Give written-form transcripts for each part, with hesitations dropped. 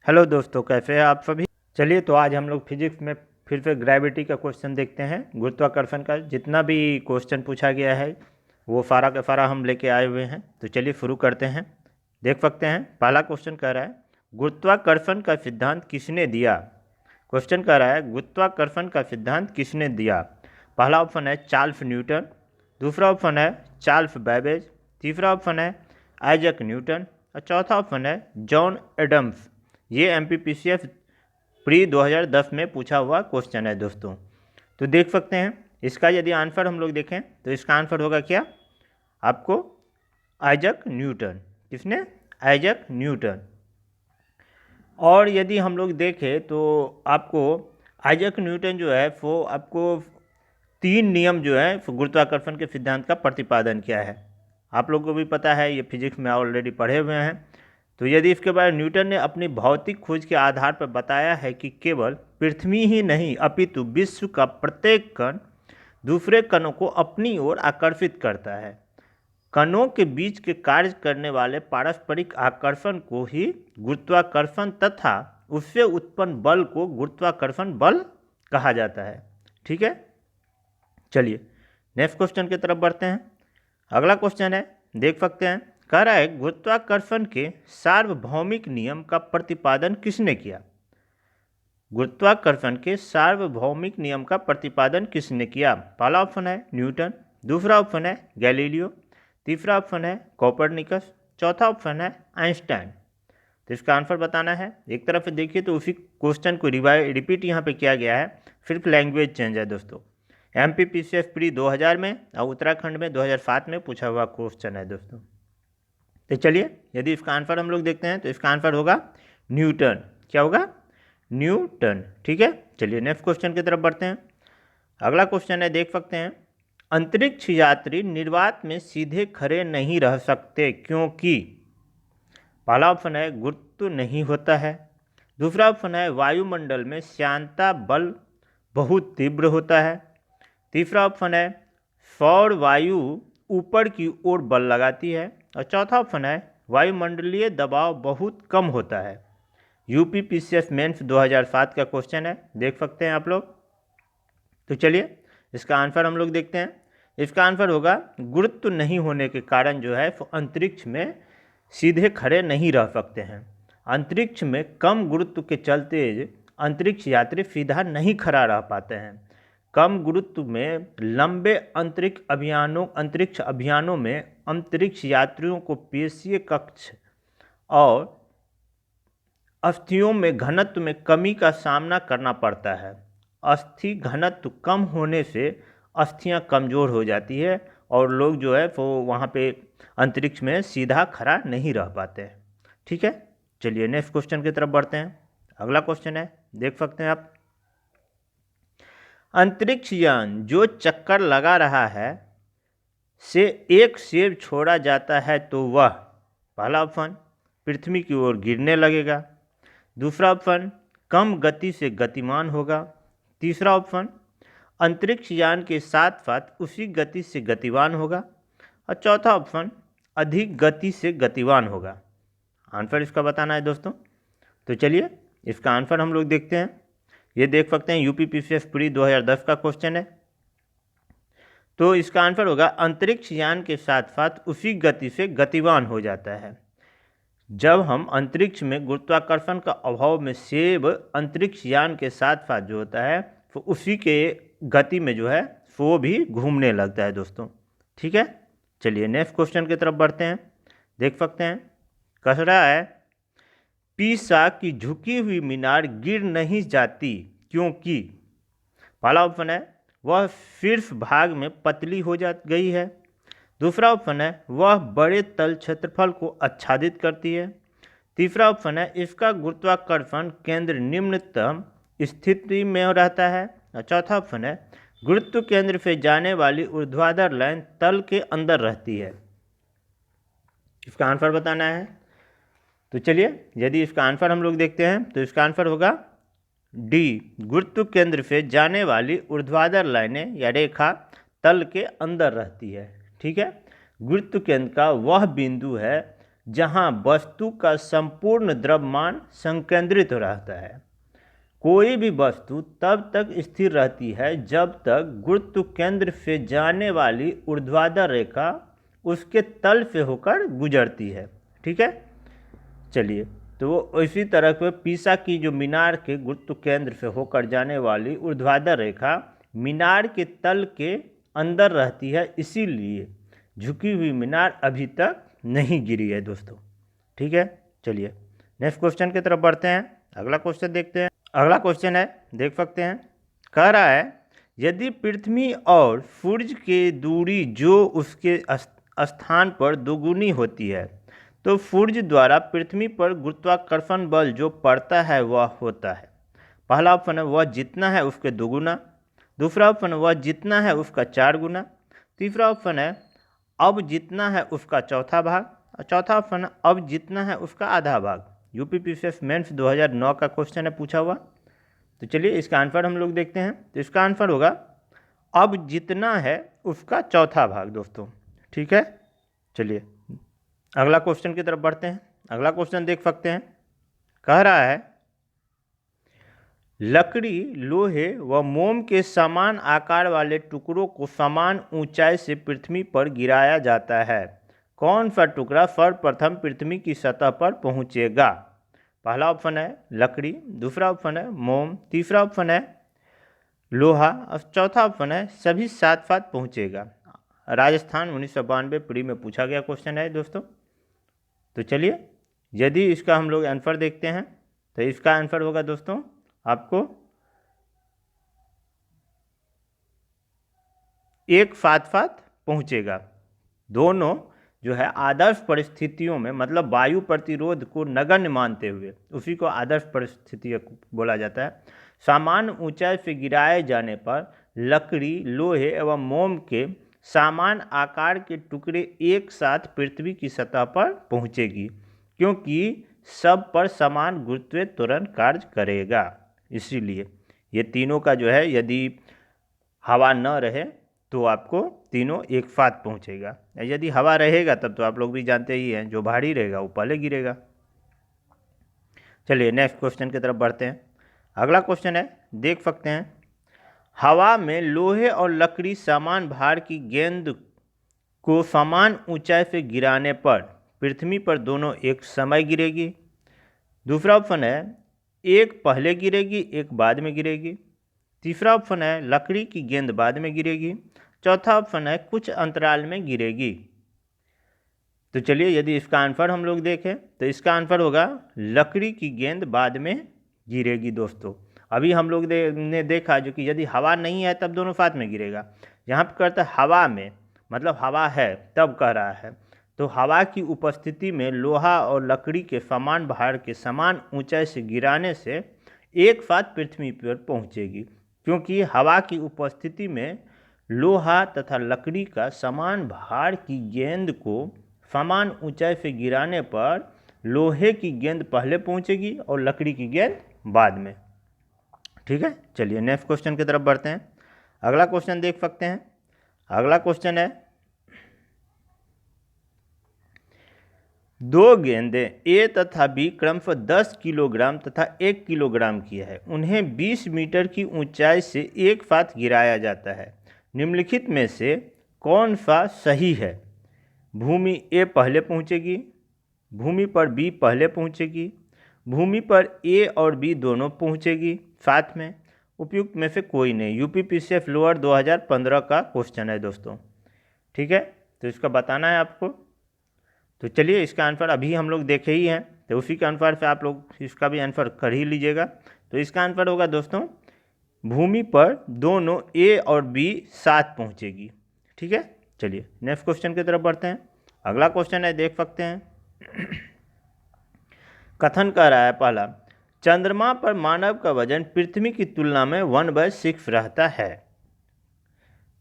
Hello दोस्तों, कैसे हैं आप सभी। चलिए तो आज हम लोग फिजिक्स में फिर से ग्रेविटी का क्वेश्चन देखते हैं। गुरुत्वाकर्षण का जितना भी क्वेश्चन पूछा गया है वो सारा का सारा हम लेके आए हुए हैं। तो चलिए शुरू करते हैं। देख सकते हैं पहला क्वेश्चन कह रहा है गुरुत्वाकर्षण का सिद्धांत किसने दिया। क्वेश्चन कह रहा है गुरुत्वाकर्षण का सिद्धांत किसने दिया। पहला ऑप्शन है चार्ल्स न्यूटन, दूसरा ऑप्शन है चार्ल्स बैबेज, तीसरा ऑप्शन है आइजैक न्यूटन और चौथा ऑप्शन है जॉन एडम्स। ये MPPCS प्री 2010 में पूछा हुआ क्वेश्चन है दोस्तों। तो देख सकते हैं इसका यदि आंसर हम लोग देखें तो इसका आंसर होगा क्या आपको, आइजैक न्यूटन। किसने? Isaac Newton. और यदि हम लोग देखें तो आपको आइजैक न्यूटन जो है वो आपको 3 नियम जो है गुरुत्वाकर्षण के सिद्धांत का प्रतिपादन किया है। आप लोगों को भी पता है, ये फिजिक्स में ऑलरेडी पढ़े हुए हैं। तो यदि इसके बाद न्यूटन ने अपनी भौतिक खोज के आधार पर बताया है कि केवल पृथ्वी ही नहीं अपितु विश्व का प्रत्येक कण दूसरे कणों को अपनी ओर आकर्षित करता है। कणों के बीच के कार्य करने वाले पारस्परिक आकर्षण को ही गुरुत्वाकर्षण तथा उससे उत्पन्न बल को गुरुत्वाकर्षण बल कहा जाता है। ठीक है, चलिए नेक्स्ट क्वेश्चन की तरफ बढ़ते हैं। अगला क्वेश्चन है, देख सकते हैं, कह रहा है गुरुत्वाकर्षण के सार्वभौमिक नियम का प्रतिपादन किसने किया। गुरुत्वाकर्षण के सार्वभौमिक नियम का प्रतिपादन किसने किया। पहला ऑप्शन है न्यूटन, दूसरा ऑप्शन है गैलीलियो, तीसरा ऑप्शन है कोपरनिकस, चौथा ऑप्शन है आइंस्टाइन। तो इसका आंसर बताना है। एक तरफ से देखिए तो उसी क्वेश्चन को रिपीट यहाँ पे किया गया है, सिर्फ लैंग्वेज चेंज है दोस्तों। MPPCS प्री 2000 में और उत्तराखंड में 2007 में पूछा हुआ क्वेश्चन है दोस्तों। तो चलिए यदि इसका आंसर हम लोग देखते हैं तो इसका आंसर होगा न्यूटन। क्या होगा? न्यूटन। ठीक है, चलिए नेक्स्ट क्वेश्चन की तरफ बढ़ते हैं। अगला क्वेश्चन है, देख सकते हैं, अंतरिक्ष यात्री निर्वात में सीधे खड़े नहीं रह सकते क्योंकि। पहला ऑप्शन है गुरुत्व नहीं होता है, दूसरा ऑप्शन है वायुमंडल में श्यानता बल बहुत तीव्र होता है, तीसरा ऑप्शन है सौर वायु ऊपर की ओर बल लगाती है और चौथा ऑप्शन है वायुमंडलीय दबाव बहुत कम होता है। UPPCS मेंस 2007 का क्वेश्चन है, देख सकते हैं आप लोग। तो चलिए इसका आंसर हम लोग देखते हैं। इसका आंसर होगा गुरुत्व नहीं होने के कारण जो है वो अंतरिक्ष में सीधे खड़े नहीं रह सकते हैं। अंतरिक्ष में कम गुरुत्व के चलते अंतरिक्ष यात्री सीधा नहीं खड़ा रह पाते हैं। कम गुरुत्व में लंबे अंतरिक्ष अभियानों में अंतरिक्ष यात्रियों को पेशीय कक्ष और अस्थियों में घनत्व में कमी का सामना करना पड़ता है। अस्थि घनत्व कम होने से अस्थियां कमज़ोर हो जाती है और लोग जो है वो वहाँ पे अंतरिक्ष में सीधा खड़ा नहीं रह पाते हैं। ठीक है, चलिए नेक्स्ट क्वेश्चन की तरफ बढ़ते हैं। अगला क्वेश्चन है, देख सकते हैं आप, अंतरिक्ष यान जो चक्कर लगा रहा है से एक सेब छोड़ा जाता है तो वह। पहला ऑप्शन पृथ्वी की ओर गिरने लगेगा, दूसरा ऑप्शन कम गति से गतिमान होगा, तीसरा ऑप्शन अंतरिक्ष यान के साथ साथ उसी गति से गतिवान होगा और चौथा ऑप्शन अधिक गति से गतिवान होगा। आंसर इसका बताना है दोस्तों। तो चलिए इसका आंसर हम लोग देखते हैं। ये देख सकते हैं UPPCS प्री 2010 का क्वेश्चन है। तो इसका आंसर होगा अंतरिक्ष यान के साथ साथ उसी गति से गतिवान हो जाता है। जब हम अंतरिक्ष में गुरुत्वाकर्षण का अभाव में सेब अंतरिक्ष यान के साथ साथ जो होता है तो उसी के गति में जो है वो भी घूमने लगता है दोस्तों। ठीक है, चलिए नेक्स्ट क्वेश्चन की तरफ बढ़ते हैं। देख सकते हैं, कह रहा है पीसा की झुकी हुई मीनार गिर नहीं जाती क्योंकि। पहला ऑप्शन है वह शीर्ष भाग में पतली हो जा गई है, दूसरा ऑप्शन है वह बड़े तल क्षेत्रफल को आच्छादित करती है, तीसरा ऑप्शन है इसका गुरुत्वाकर्षण केंद्र निम्नतम स्थिति में रहता है और चौथा ऑप्शन है गुरुत्व केंद्र से जाने वाली ऊर्ध्वाधर लाइन तल के अंदर रहती है। इसका आंसर बताना है। तो चलिए यदि इसका आंसर हम लोग देखते हैं तो इसका आंसर होगा डी, गुरुत्व केंद्र से जाने वाली ऊर्ध्वाधर लाइनें या रेखा तल के अंदर रहती है। ठीक है, गुरुत्व केंद्र का वह बिंदु है जहां वस्तु का संपूर्ण द्रव्यमान संकेंद्रित रहता है। कोई भी वस्तु तब तक स्थिर रहती है जब तक गुरुत्व केंद्र से जाने वाली ऊर्ध्वाधर रेखा उसके तल से होकर गुजरती है। ठीक है, चलिए, तो इसी तरह से पीसा की जो मीनार के गुरुत्व केंद्र से होकर जाने वाली ऊर्ध्वाधर रेखा मीनार के तल के अंदर रहती है, इसीलिए झुकी हुई मीनार अभी तक नहीं गिरी है दोस्तों। ठीक है, चलिए नेक्स्ट क्वेश्चन की तरफ बढ़ते हैं। अगला क्वेश्चन देखते हैं। अगला क्वेश्चन है, देख सकते हैं, कह रहा है यदि पृथ्वी और सूर्य की दूरी जो उसके स्थान पर दोगुनी होती है तो सूर्य द्वारा पृथ्वी पर गुरुत्वाकर्षण बल जो पड़ता है वह होता है। पहला ऑप्शन है वह जितना है उसके दोगुना, दूसरा ऑप्शन है वह जितना है उसका 4 गुना, तीसरा ऑप्शन है अब जितना है उसका चौथा भाग, और चौथा ऑप्शन है अब जितना है उसका आधा भाग। यूपीपीसीएस मेंस 2009 का क्वेश्चन है पूछा हुआ। तो चलिए इसका आंसर हम लोग देखते हैं। तो इसका आंसर होगा अब जितना है उसका चौथा भाग दोस्तों। ठीक है, चलिए अगला क्वेश्चन की तरफ बढ़ते हैं। अगला क्वेश्चन देख सकते हैं, कह रहा है लकड़ी, लोहे व मोम के समान आकार वाले टुकड़ों को समान ऊंचाई से पृथ्वी पर गिराया जाता है। कौन सा टुकड़ा सर्वप्रथम पृथ्वी की सतह पर पहुंचेगा? पहला ऑप्शन है लकड़ी, दूसरा ऑप्शन है मोम, तीसरा ऑप्शन है लोहा और चौथा ऑप्शन है सभी साथ साथ पहुंचेगा। राजस्थान 1992 प्री में पूछा गया क्वेश्चन है दोस्तों। तो चलिए यदि इसका हम लोग आंसर देखते हैं तो इसका आंसर होगा दोस्तों आपको एक साथ साथ पहुंचेगा। दोनों जो है आदर्श परिस्थितियों में, मतलब वायु प्रतिरोध को नगण्य मानते हुए, उसी को आदर्श परिस्थिति बोला जाता है। समान ऊंचाई से गिराए जाने पर लकड़ी, लोहे एवं मोम के समान आकार के टुकड़े एक साथ पृथ्वी की सतह पर पहुंचेगी, क्योंकि सब पर समान गुरुत्वीय त्वरण कार्य करेगा। इसीलिए ये तीनों का जो है, यदि हवा न रहे तो आपको तीनों एक साथ पहुंचेगा, यदि हवा रहेगा तब तो आप लोग भी जानते ही हैं जो भारी रहेगा वो पहले गिरेगा। चलिए नेक्स्ट क्वेश्चन की तरफ बढ़ते हैं। अगला क्वेश्चन है, देख सकते हैं, हवा में लोहे और लकड़ी समान भार की गेंद को समान ऊंचाई से गिराने पर पृथ्वी पर दोनों एक समय गिरेगी। दूसरा ऑप्शन है एक पहले गिरेगी एक बाद में गिरेगी। तीसरा ऑप्शन है लकड़ी की गेंद बाद में गिरेगी। चौथा ऑप्शन है कुछ अंतराल में गिरेगी। तो चलिए यदि इसका आंसर हम लोग देखें तो इसका आंसर होगा लकड़ी की गेंद बाद में गिरेगी दोस्तों। अभी हम लोग ने देखा जो कि यदि हवा नहीं है तब दोनों साथ में गिरेगा। यहाँ पर कहता है हवा में, मतलब हवा है तब कह रहा है। तो हवा की उपस्थिति में लोहा और लकड़ी के समान भार के समान ऊंचाई से गिराने से एक साथ पृथ्वी पर पहुँचेगी, क्योंकि हवा की उपस्थिति में लोहा तथा लकड़ी का समान भार की गेंद को समान ऊंचाई से गिराने पर लोहे की गेंद पहले पहुंचेगी और लकड़ी की गेंद बाद में। ठीक है, चलिए नेक्स्ट क्वेश्चन की तरफ बढ़ते हैं। अगला क्वेश्चन देख सकते हैं। अगला क्वेश्चन है, दो गेंदें ए तथा बी क्रमशः 10 किलोग्राम तथा 1 किलोग्राम की है। उन्हें 20 मीटर की ऊंचाई से एक साथ गिराया जाता है। निम्नलिखित में से कौन सा सही है? भूमि ए पहले पहुंचेगी, भूमि पर बी पहले पहुंचेगी, भूमि पर ए और बी दोनों पहुंचेगी साथ में, उपयुक्त में से कोई नहीं। यूपीपीसीएस लोअर 2015 का क्वेश्चन है दोस्तों। ठीक है, तो इसका बताना है आपको। तो चलिए इसका आंसर अभी हम लोग देखे ही हैं, तो उसी के अनुसार से आप लोग इसका भी आंसर कर ही लीजिएगा। तो इसका आंसर होगा दोस्तों भूमि पर दोनों ए और बी साथ पहुंचेगी। ठीक है, चलिए नेक्स्ट क्वेश्चन की तरफ बढ़ते हैं। अगला क्वेश्चन है, देख सकते हैं, कथन कर रहा है पहला, चंद्रमा पर मानव का वजन पृथ्वी की तुलना में 1/6 रहता है।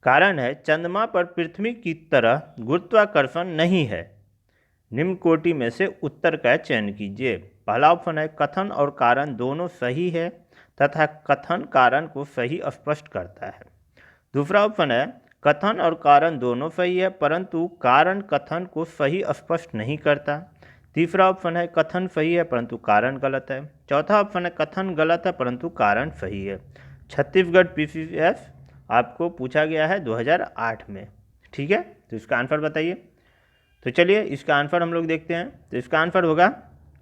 कारण है चंद्रमा पर पृथ्वी की तरह गुरुत्वाकर्षण नहीं है। निम्न कोटि में से उत्तर का चयन कीजिए। पहला ऑप्शन है कथन और कारण दोनों सही है तथा कथन कारण को सही स्पष्ट करता है। दूसरा ऑप्शन है कथन और कारण दोनों सही है परंतु कारण कथन को सही स्पष्ट नहीं करता। तीसरा ऑप्शन है कथन सही है परंतु कारण गलत है। चौथा ऑप्शन है कथन गलत है परंतु कारण सही है। छत्तीसगढ़ PCF आपको पूछा गया है 2008 में। ठीक है, तो इसका आंसर बताइए। तो चलिए इसका आंसर हम लोग देखते हैं। तो इसका आंसर होगा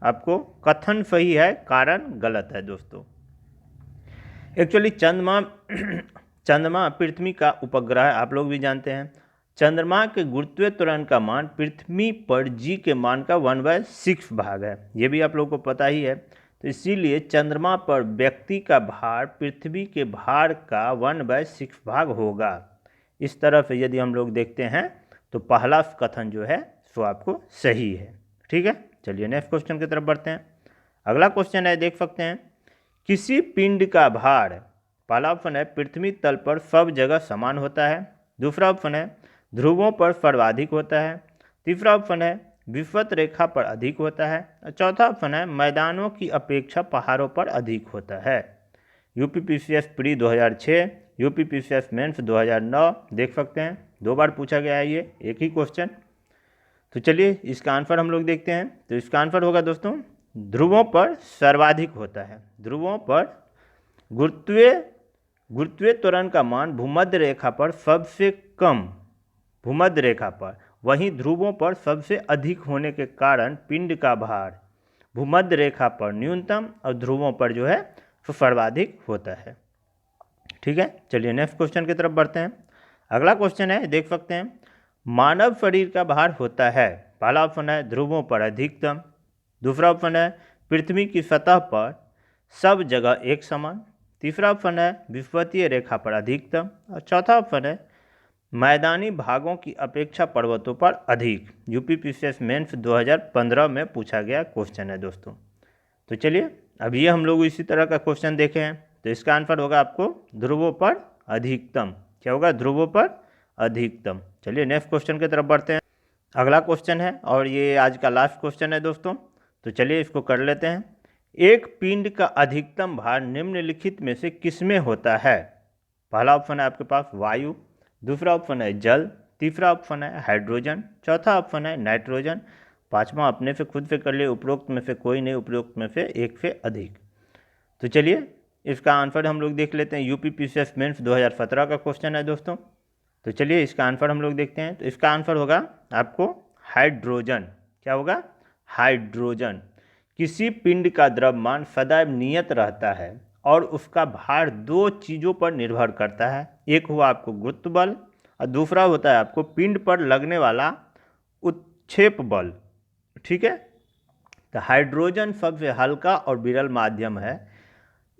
आपको कथन सही है, कारण गलत है दोस्तों। एक्चुअली चंद्रमा पृथ्वी का उपग्रह है, आप लोग भी जानते हैं। चंद्रमा के गुरुत्वीय त्वरण का मान पृथ्वी पर G के मान का 1/6 भाग है, ये भी आप लोग को पता ही है। तो इसीलिए चंद्रमा पर व्यक्ति का भार पृथ्वी के भार का 1/6 भाग होगा। इस तरह से यदि हम लोग देखते हैं तो पहला कथन जो है सो आपको सही है। ठीक है, चलिए नेक्स्ट क्वेश्चन की तरफ बढ़ते हैं। अगला क्वेश्चन है, देख सकते हैं, किसी पिंड का भार, पहला ऑप्शन है पृथ्वी तल पर सब जगह समान होता है। दूसरा ऑप्शन है ध्रुवों पर सर्वाधिक होता है। तीसरा ऑप्शन है विषुवत रेखा पर अधिक होता है। और चौथा ऑप्शन है मैदानों की अपेक्षा पहाड़ों पर अधिक होता है। UPPCS प्री 2006, UPPCS मेंस 2009 देख सकते हैं, 2 बार पूछा गया है ये एक ही क्वेश्चन। तो चलिए इसका आंसर हम लोग देखते हैं। तो इसका आंसर होगा दोस्तों ध्रुवों पर सर्वाधिक होता है। ध्रुवों पर गुरुत्वीय त्वरण का मान भूमध्य रेखा पर सबसे कम, भूमध्य रेखा पर, वहीं ध्रुवों पर सबसे अधिक होने के कारण पिंड का भार भूमध्य रेखा पर न्यूनतम और ध्रुवों पर जो है तो सर्वाधिक होता है। ठीक है, चलिए नेक्स्ट क्वेश्चन की तरफ बढ़ते हैं। अगला क्वेश्चन है, देख सकते हैं, मानव शरीर का भार होता है, पहला ऑप्शन है ध्रुवों पर अधिकतम। दूसरा ऑप्शन है पृथ्वी की सतह पर सब जगह एक समान। तीसरा ऑप्शन है विषुवतीय रेखा पर अधिकतम। और चौथा ऑप्शन है मैदानी भागों की अपेक्षा पर्वतों पर अधिक। UPPCS मेंस 2015 में पूछा गया क्वेश्चन है दोस्तों। तो चलिए अब ये हम लोग इसी तरह का क्वेश्चन देखे हैं। तो इसका आंसर होगा आपको ध्रुवों पर अधिकतम। क्या होगा? ध्रुवों पर अधिकतम। चलिए नेक्स्ट क्वेश्चन की तरफ बढ़ते हैं। अगला क्वेश्चन है और ये आज का लास्ट क्वेश्चन है दोस्तों, तो चलिए इसको कर लेते हैं। एक पिंड का अधिकतम भार निम्नलिखित में से किसमें होता है? पहला ऑप्शन है आपके पास वायु, दूसरा ऑप्शन है जल, तीसरा ऑप्शन है हाइड्रोजन, चौथा ऑप्शन है नाइट्रोजन, पांचवा अपने से खुद से कर लिए, उपरोक्त में से कोई नहीं, उपरोक्त में से एक से अधिक। तो चलिए इसका आंसर हम लोग देख लेते हैं। UPPCS मेंस 2017 का क्वेश्चन है दोस्तों। तो चलिए इसका आंसर हम लोग देखते हैं। तो इसका आंसर होगा आपको हाइड्रोजन। क्या होगा? हाइड्रोजन। किसी पिंड का द्रव्यमान सदैव नियत रहता है और उसका भार 2 चीज़ों पर निर्भर करता है। एक हुआ आपको गुरुत्व बल और दूसरा होता है आपको पिंड पर लगने वाला उत्क्षेप बल। ठीक है, तो हाइड्रोजन सबसे हल्का और विरल माध्यम है,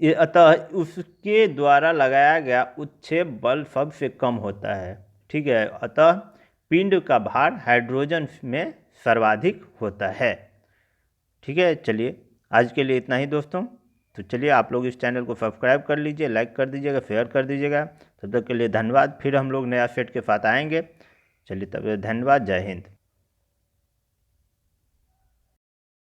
अतः उसके द्वारा लगाया गया उत्क्षेप बल सबसे कम होता है। ठीक है, अतः पिंड का भार हाइड्रोजन में सर्वाधिक होता है। ठीक है, चलिए आज के लिए इतना ही दोस्तों। तो चलिए आप लोग इस चैनल को सब्सक्राइब कर लीजिए, लाइक कर दीजिएगा, शेयर कर दीजिएगा। तब तक के लिए धन्यवाद। फिर हम लोग नया सेट के साथ आएंगे। चलिए तब धन्यवाद, जय हिंद।